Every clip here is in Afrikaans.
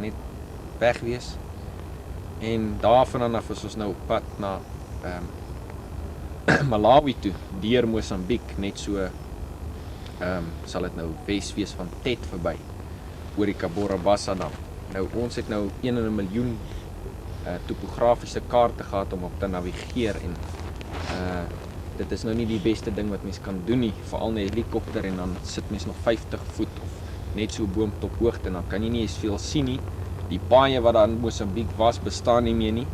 net weg wees. En daarvan af is ons nou op pad na Malawi toe, deur Mosambiek, net so sal dit nou wes wees van Tet verby, oor die Cabora Bassa dam. Nou ons het nou 1 in 'n miljoen topografiese kaarte gehad om op te navigeer en dit is nou nie die beste ding wat mens kan doen nie, veral 'n helikopter en dan sit mens nog 50 voet of net so boomtop hoogte en dan kan jy nie eens veel sien nie. Die paaie wat daar in Mosambiek was, bestaan nie meer nie,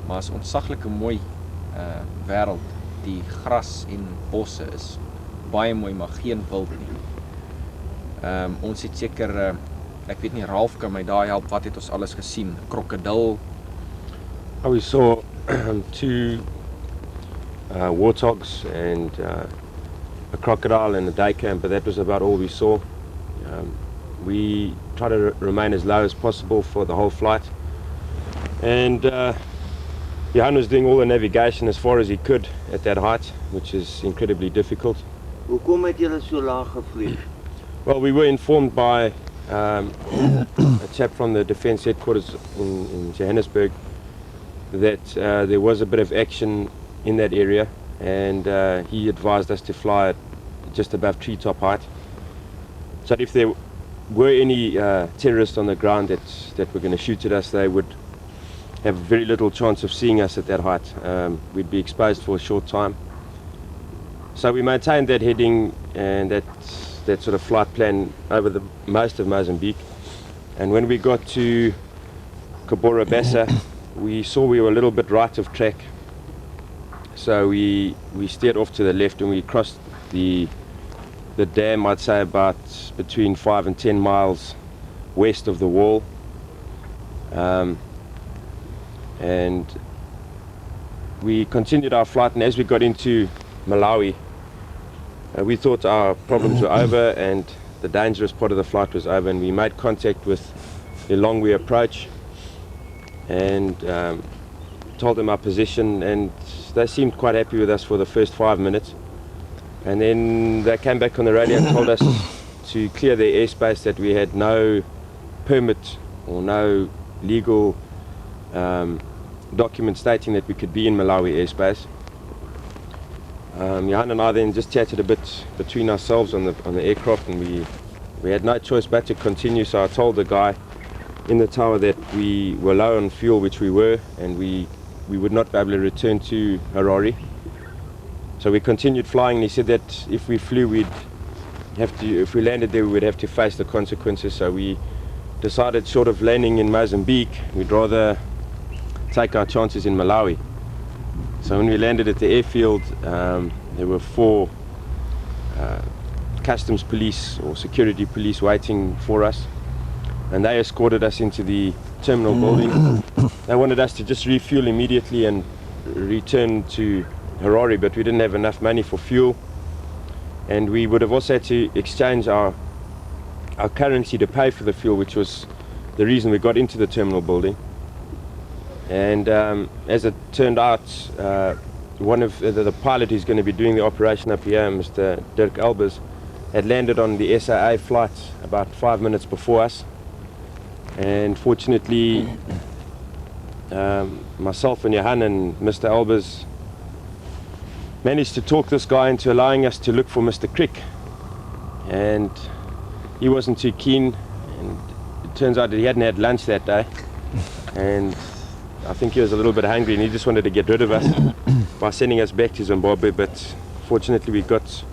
maar is ontsaglike mooi wêreld. Die gras en bosse is baie mooi, maar geen wild nie. Ons het seker, ek weet nie, Ralf kan my daar help, wat het ons alles gesien? Krokodil. Oh, we saw 2 warthogs and a crocodile and a daikam, but that was about all we saw. We try to remain as low as possible for the whole flight, and Johan was doing all the navigation as far as he could at that height, which is incredibly difficult. Hoekom het julle so laag gevlieg? Well, we were informed by a chap from the Defence Headquarters in Johannesburg that there was a bit of action in that area, and he advised us to fly at just above treetop height. So if there were any terrorists on the ground that were going to shoot at us, they would have very little chance of seeing us at that height. We'd be exposed for a short time. So we maintained that heading and that sort of flight plan over the most of Mozambique. And when we got to Cabora Bassa, we saw we were a little bit right of track. So we steered off to the left and we crossed the dam, I'd say about between 5 and 10 miles west of the wall. And we continued our flight, and as we got into Malawi, we thought our problems were over and the dangerous part of the flight was over, and we made contact with the Longwe approach and told them our position, and they seemed quite happy with us for the first 5 minutes. And then they came back on the radio and told us to clear their airspace, that we had no permit or no legal document stating that we could be in Malawi airspace. Johan and I then just chatted a bit between ourselves on the aircraft, and we had no choice but to continue. So I told the guy in the tower that we were low on fuel, which we were, and we would not be able to return to Harare. So we continued flying, and he said that if we flew, if we landed there, we would have to face the consequences. So we decided, short of landing in Mozambique, we'd rather take our chances in Malawi. So when we landed at the airfield, there were 4 customs police or security police waiting for us, and they escorted us into the terminal building. They wanted us to just refuel immediately and return to Harare, but we didn't have enough money for fuel, and we would have also had to exchange our currency to pay for the fuel, which was the reason we got into the terminal building. And as it turned out, one of the pilot who's going to be doing the operation up here, Mr. Dirk Elbers, had landed on the SAA flight about 5 minutes before us, and fortunately myself and Johan and Mr. Elbers managed to talk this guy into allowing us to look for Mr. Crick, and he wasn't too keen, and it turns out that he hadn't had lunch that day, and I think he was a little bit hungry and he just wanted to get rid of us by sending us back to Zimbabwe. But fortunately we got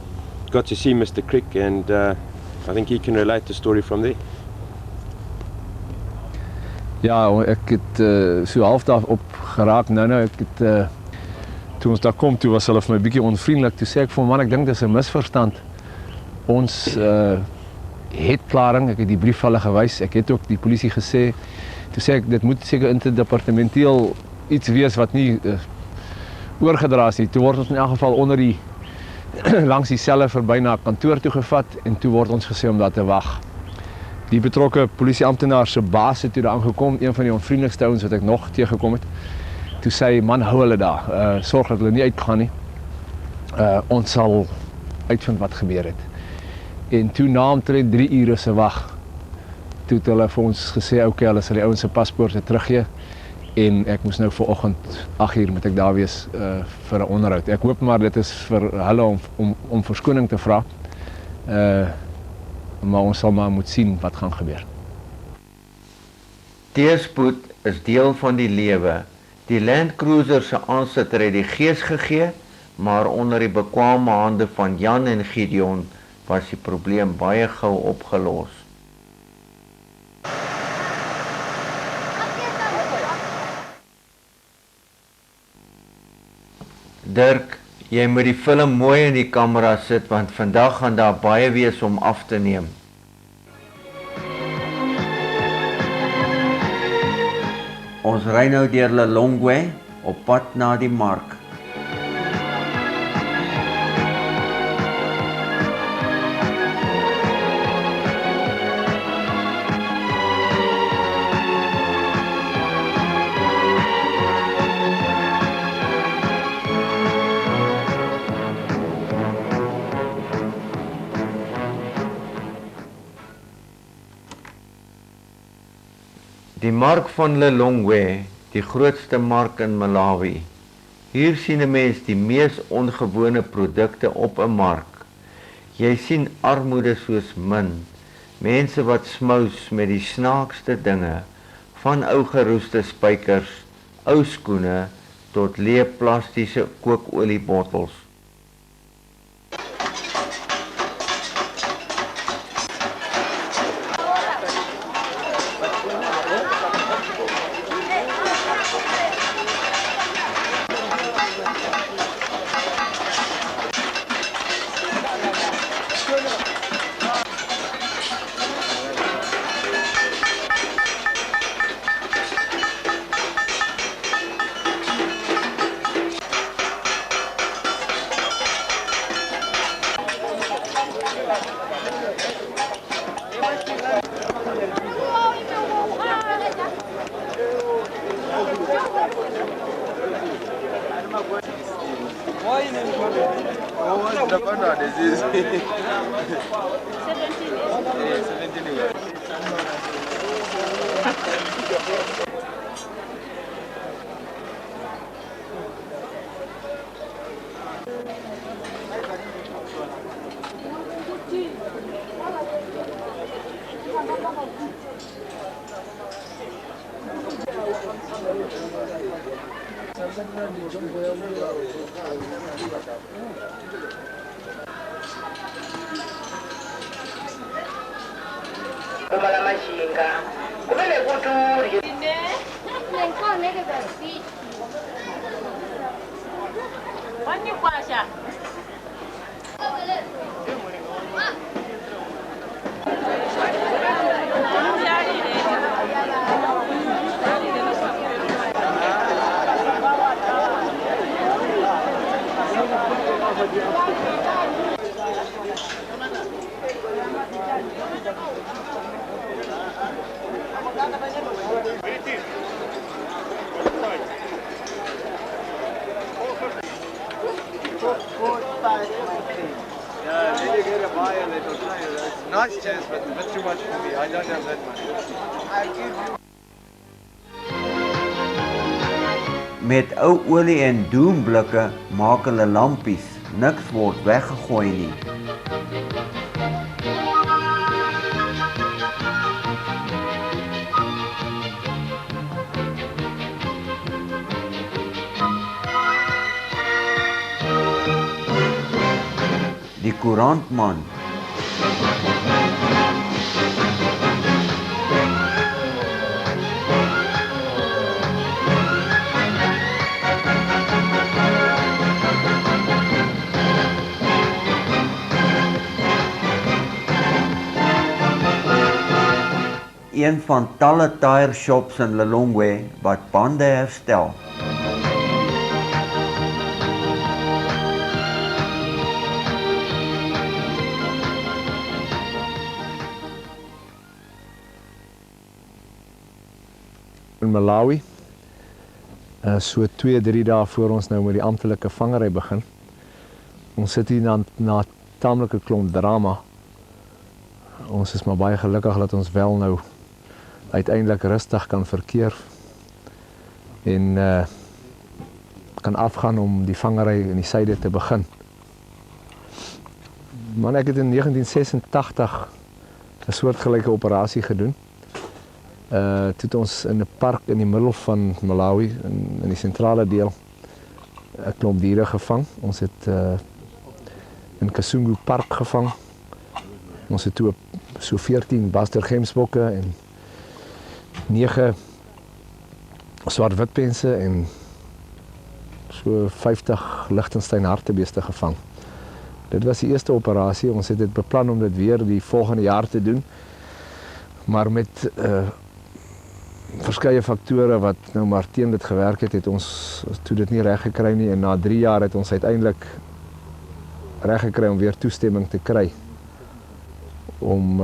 to see Mr. Crick, and I think he can relate the story from there. Ja, ek het so half daar op geraak. Nou ek het toe ons daar kom, toe was hulle vir my bietjie onvriendelik. Toe sê ek vir man, ek dink dis 'n misverstand. Ons het klaring, ek het die brief hulle gewys. Ek het ook die polisie gesê. Toe sê ek, dit moet seker interdepartementeel iets wees wat nie oorgedra is nie. Toe word ons in elk geval onder die langs die selle verby na kantoor toe gevat, en toe word ons gesê om daar te wag. Die betrokke polisieamptenaar se baas het toe daar aangekom, een van die onvriendelikste ouens wat ek nog teëgekom het. Toe sê hy, man, hou hulle daar, sorg dat hulle nie uitgaan nie. Ons sal uitvind wat gebeur het. En toe na omtrent 3 ure se wag, toe het hulle vir ons gesê, okay, hulle sal die ouens se paspoorte teruggee. En ek moes nou vanoggend 8:00 moet ek daar wees vir 'n onderhoud. Ek hoop maar dit is vir hulle om verskoning te vra. Maar ons sal maar moet sien wat gaan gebeur. Teëspoed is deel van die lewe. Die Land Cruiser se aansitter het die gees gegee, maar onder die bekwame hande van Jan en Gideon was die probleem baie gou opgelos. Dirk, jy moet die film mooi in die kamera sit, want vandag gaan daar baie wees om af te neem. Ons ry nou deur Lilongwe op pad na die mark. Die mark van Lilongwe, die grootste mark in Malawi. Hier sien 'n mens die mees ongewone produkte op 'n mark. Jy sien armoede soos min, mense wat smous met die snaakste dinge, van ou geroeste spykers, ou skoene, tot leë plastiese kookoliebottels. Nice chance, but a bit too much for me. I don't have that money. I'll give you. Met ou olie en doemblikke maak hulle lampies. Niks word weggegooi nie. Die koerantman. Een van talle tire shops in Lilongwe wat bande herstel. In Malawi, so 2-3 dae voor ons nou met die amptelike vangery begin. Ons sit hier na taamlike klomp drama. Ons is maar baie gelukkig dat ons wel nou uiteindelik rustig kan verkeer en kan afgaan om die vangery in die suide te begin. Maar ek het in 1986 'n soortgelyke operasie gedoen. Toe het ons in 'n park in die middel van Malawi, in die sentrale deel, 'n klomp diere gevang. Ons het in Kasungu Park gevang. Ons het toe so 14 Buster gemsbokke en 9 swart witpense en so 50 Lichtenstein hartebeeste gevang. Dit was die eerste operasie. Ons het dit beplan om dit weer die volgende jaar te doen. Maar met verskeie faktore wat nou maar teen dit gewerk het, het ons toe dit nie reg gekry nie en na 3 jaar het ons uiteindelik reg gekry om weer toestemming te kry om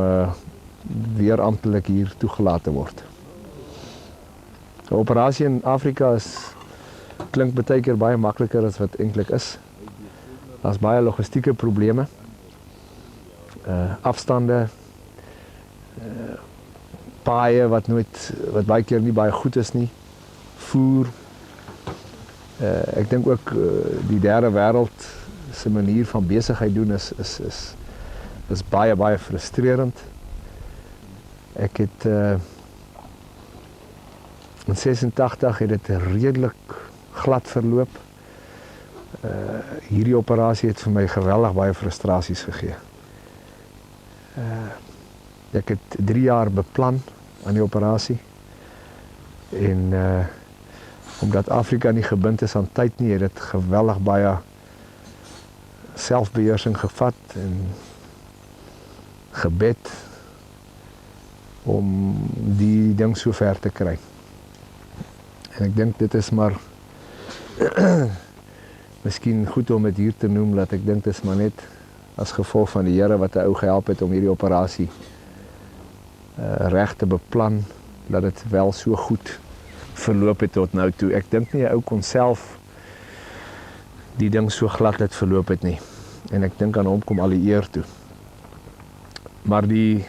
weer amptelik hier toegelaat te word. 'n Operasie in Afrika klink baie keer baie makliker as wat eintlik is. Daar's baie logistieke probleme, afstande, paaie wat baie keer nie baie goed is nie, voer. Ek dink ook die derde wêreld se manier van besigheid doen is baie frustrerend. Ek het in 86 het dit redelik glad verloop. Hierdie operasie het vir my geweldig baie frustrasies gegee. Ek het 3 jaar beplan aan die operasie en omdat Afrika nie gebind is aan tyd nie, het dit geweldig baie selfbeheersing gevat en gebed om die ding so ver te kry. En ek dink dit is maar miskien goed om dit hier te noem, dat ek dink dit is maar net as gevolg van die Here wat 'n ou gehelp het om hierdie operasie reg te beplan, dat dit wel so goed verloop het tot nou toe. Ek dink nie 'n ou kon self die ding so glad het verloop het nie. En ek dink aan hom kom al die eer toe. Maar ek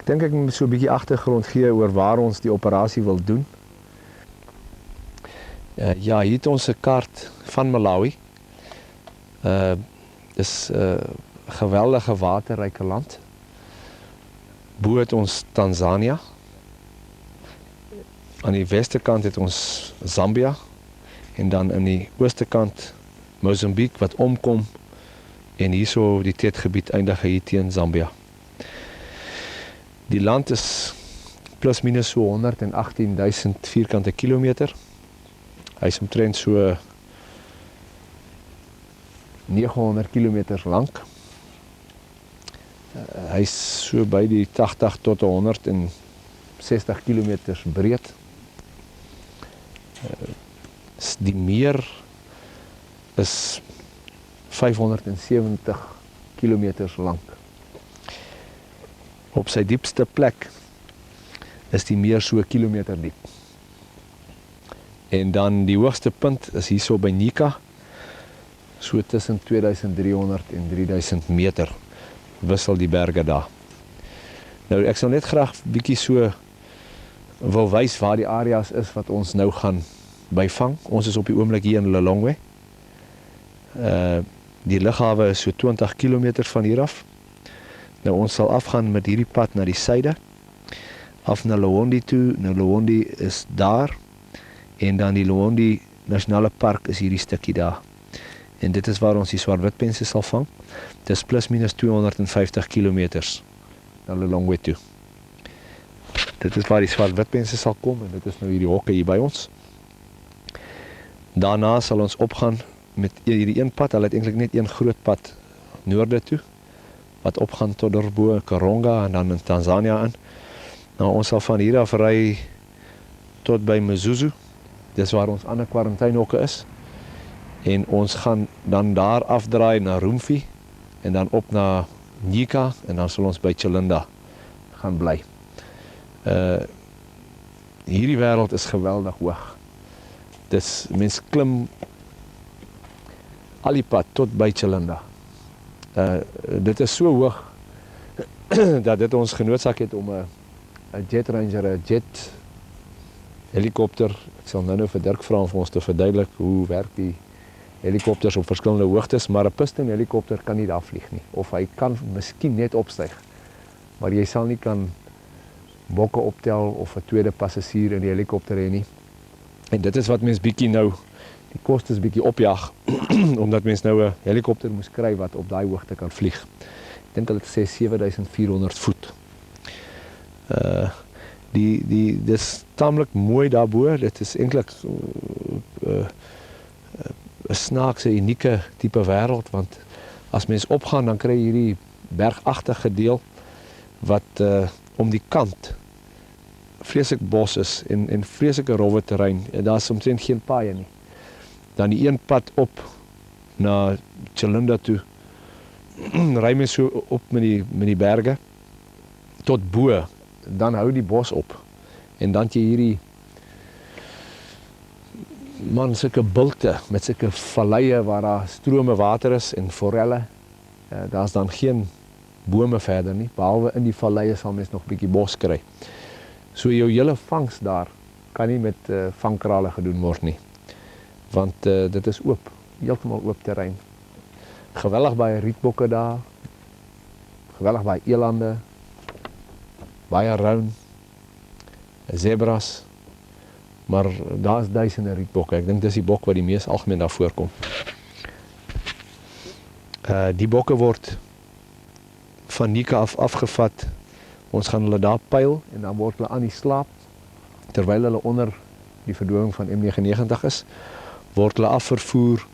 dink ek moet so 'n bietjie agtergrond gee oor waar ons die operasie wil doen. Ja, hier het ons 'n kaart van Malawi. Dis 'n geweldige waterryke land. Bo het ons Tanzania. Aan die weste kant het ons Zambia en dan aan die ooste kant Mozambique wat omkom en hierso die teetgebied eindig hier teen Zambia. Die land is plus minus so 118.000 vierkante kilometer. Hy is omtrent so 900 kilometer lank. Hy is so by die 80 tot 160 kilometers breed. Die meer is 570 kilometers lank. Op sy diepste plek is die meer so 'n kilometer diep. En dan die hoogste punt is hierso by Nika, so tussen 2300 en 3000 meter wissel die berge daar. Nou ek sal net graag bietjie so wil wys waar die areas is wat ons nou gaan byvang. Ons is op die oomblik hier in Lilongwe. Die lughawe is so 20 km van hier af. Nou ons sal afgaan met hierdie pad na die suide, af na Louwondi toe. Nou Louwondi is daar en dan die Louwondi Nasionale Park is hierdie stukkie daar. En dit is waar ons die swartwitpense sal vang. Dit is plus minus 250 km na Lilongwe toe. Dit is waar die swartwitpense sal kom en dit is nou hierdie hokke hier by ons. Daarna sal ons opgaan met hierdie een pad. Hulle het eintlik net een groot pad noorde toe wat opgaan tot daarbo Karonga en dan in Tanzania in. Nou ons sal van hier af ry tot by Mzuzu. Dis waar ons ander kwarantynehokke is. En ons gaan dan daar afdraai na Rumfi en dan op na Nika en dan sal ons by Chilinda gaan bly. Hierdie wêreld is geweldig hoog. Dis mens klim al die pad tot by Chilinda. Dit is so hoog dat dit ons genoodsaak het om 'n 'n Jet Ranger, 'n jet helikopter. Ek sal nou vir Dirk vra om vir ons te verduidelik hoe werk die helikopters op verskillende hoogtes, maar 'n piston helikopter kan nie daar vlieg nie. Of hy kan miskien net opstyg, maar jy sal nie kan bokke optel of 'n tweede passasier in die helikopter hê nie. En dit is wat mens bietjie nou, die kostes bietjie opjag, omdat mens nou 'n helikopter moes kry wat op daai hoogte kan vlieg. Ek dink hulle sê 7400 voet. Dis taamlik mooi daarbo. Dit is eintlik 'n snaakse, unieke tipe wêreld, want as mens opgaan dan kry jy hierdie bergagtige deel wat om die kant vreeslik bos is en vreeslike rowwe terrein. Daar's omtrent geen paaie nie. Dan die een pad op na Chalinda toe. Ry mens so op met die berge tot bo, dan hou die bos op. En dan jy hierdie sulke bulte met sulke valleie waar daar strome water is en forelle. Daar's dan geen bome verder nie, behalwe in die valleie sal mens nog 'n bietjie bos kry. So jou hele vangs daar kan nie met vangkrale gedoen word nie. Want dit is oop, heeltemal oop terrein. Geweldig baie rietbokke daar, geweldig baie elande, baie roun, zebras, maar daar is duisende rietbokke. Ek dink dis die bok wat die mees algemeen daar voorkom. Die bokke word van Nika afgevat. Ons gaan hulle daar pyl en dan word hulle aan die slaap, terwyl hulle onder die verdowing van M99 is, word hulle afvervoer